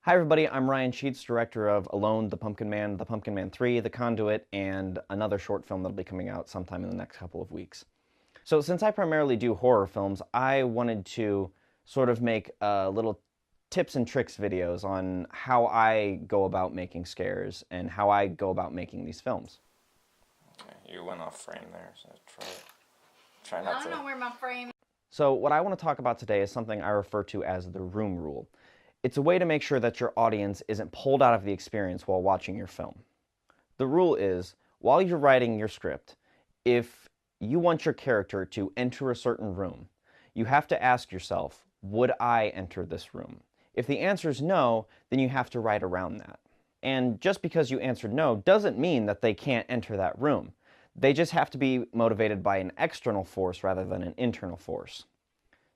Hi everybody, I'm Ryan Sheets, director of Alone, The Pumpkin Man 3, The Conduit, and another short film that'll be coming out sometime in the next couple of weeks. So since I primarily do horror films, I wanted to sort of make little tips and tricks videos on how I go about making scares and how I go about making these films. Okay, you went off frame there, so try not to. I don't know where my frame is. So what I want to talk about today is something I refer to as the room rule. It's a way to make sure that your audience isn't pulled out of the experience while watching your film. The rule is, while you're writing your script, if you want your character to enter a certain room, you have to ask yourself, would I enter this room? If the answer is no, then you have to write around that. And just because you answered no doesn't mean that they can't enter that room. They just have to be motivated by an external force rather than an internal force.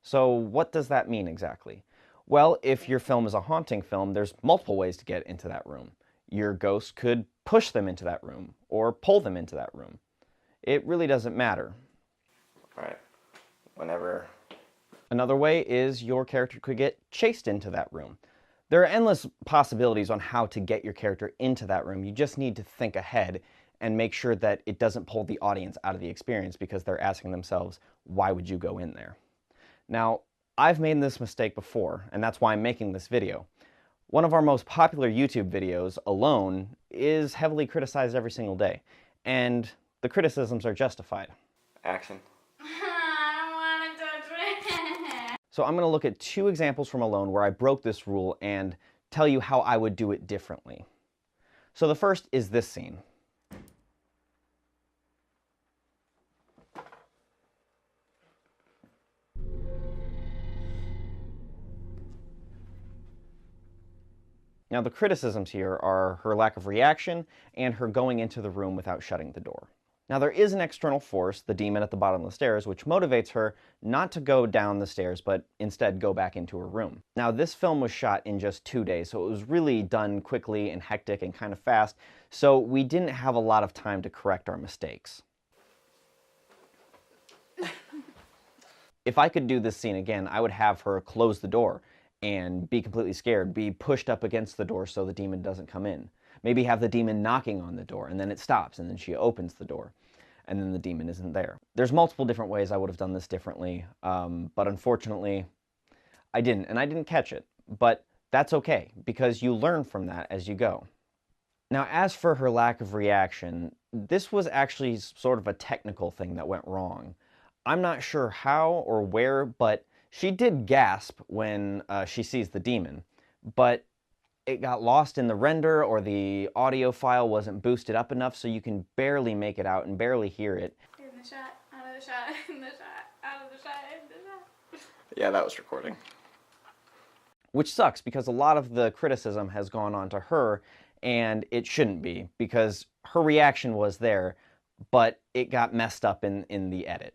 So what does that mean exactly? Well, if your film is a haunting film, there's multiple ways to get into that room. Your ghost could push them into that room or pull them into that room. It really doesn't matter. Right. Whenever. Another way is your character could get chased into that room. There are endless possibilities on how to get your character into that room. You just need to think ahead and make sure that it doesn't pull the audience out of the experience because they're asking themselves, why would you go in there? Now, I've made this mistake before, and that's why I'm making this video. One of our most popular YouTube videos, Alone, is heavily criticized every single day, and the criticisms are justified. Action. I don't want to touch it. So I'm going to look at two examples from Alone where I broke this rule and tell you how I would do it differently. So the first is this scene. Now the criticisms here are her lack of reaction and her going into the room without shutting the door. Now there is an external force, the demon at the bottom of the stairs, which motivates her not to go down the stairs, but instead go back into her room. Now this film was shot in just 2 days, so it was really done quickly and hectic and kind of fast, so we didn't have a lot of time to correct our mistakes. If I could do this scene again, I would have her close the door and be completely scared, be pushed up against the door so the demon doesn't come in. Maybe have the demon knocking on the door, and then it stops, and then she opens the door, and then the demon isn't there. There's multiple different ways I would have done this differently, but unfortunately, I didn't, and I didn't catch it. But that's okay, because you learn from that as you go. Now, as for her lack of reaction, this was actually sort of a technical thing that went wrong. I'm not sure how or where, but she did gasp when she sees the demon, but it got lost in the render or the audio file wasn't boosted up enough so you can barely make it out and barely hear it. In the shot, out of the shot, in the shot, out of the shot, in the shot. Yeah, that was recording. Which sucks because a lot of the criticism has gone on to her, and it shouldn't be because her reaction was there, but it got messed up in the edit.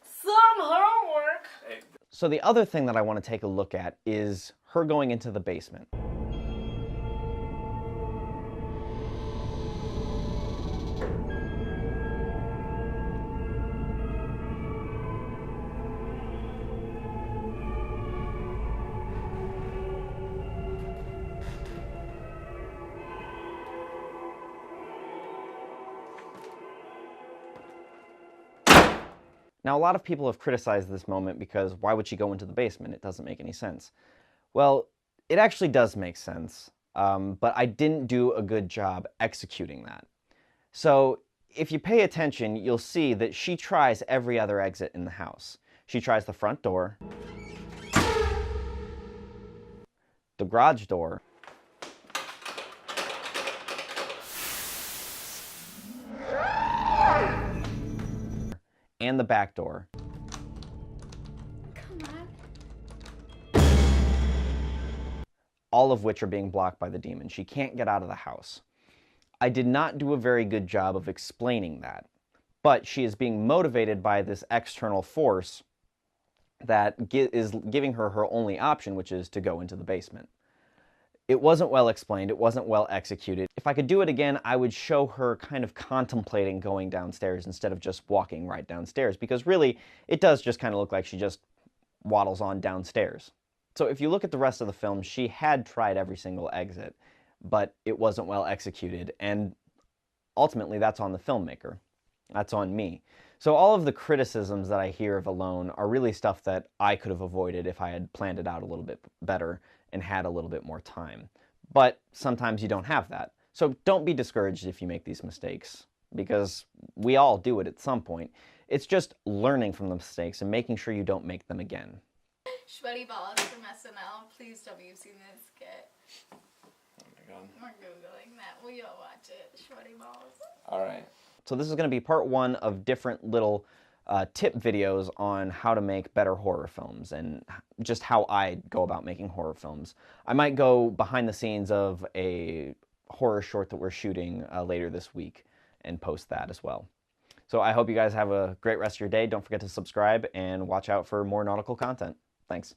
Some homework. So the other thing that I want to take a look at is her going into the basement. Now, a lot of people have criticized this moment because why would she go into the basement? It doesn't make any sense. Well, it actually does make sense, but I didn't do a good job executing that. So if you pay attention, you'll see that she tries every other exit in the house. She tries the front door, the garage door, and the back door. Come on. All of which are being blocked by the demon. She can't get out of the house. I did not do a very good job of explaining that, but she is being motivated by this external force that is giving her her only option, which is to go into the basement. It wasn't well explained, it wasn't well executed. If I could do it again, I would show her kind of contemplating going downstairs instead of just walking right downstairs, because really, it does just kind of look like she just waddles on downstairs. So if you look at the rest of the film, she had tried every single exit, but it wasn't well executed, and ultimately that's on the filmmaker. That's on me. So all of the criticisms that I hear of Alone are really stuff that I could have avoided if I had planned it out a little bit better and had a little bit more time. But sometimes you don't have that. So don't be discouraged if you make these mistakes, because we all do it at some point. It's just learning from the mistakes and making sure you don't make them again. Sweaty balls from SNL. Please tell me you've seen this skit. Oh my god. We're Googling that. We all watch it. Sweaty balls. Alright. So this is going to be part one of different little tip videos on how to make better horror films and just how I go about making horror films. I might go behind the scenes of a horror short that we're shooting later this week and post that as well. So I hope you guys have a great rest of your day. Don't forget to subscribe and watch out for more nautical content. Thanks.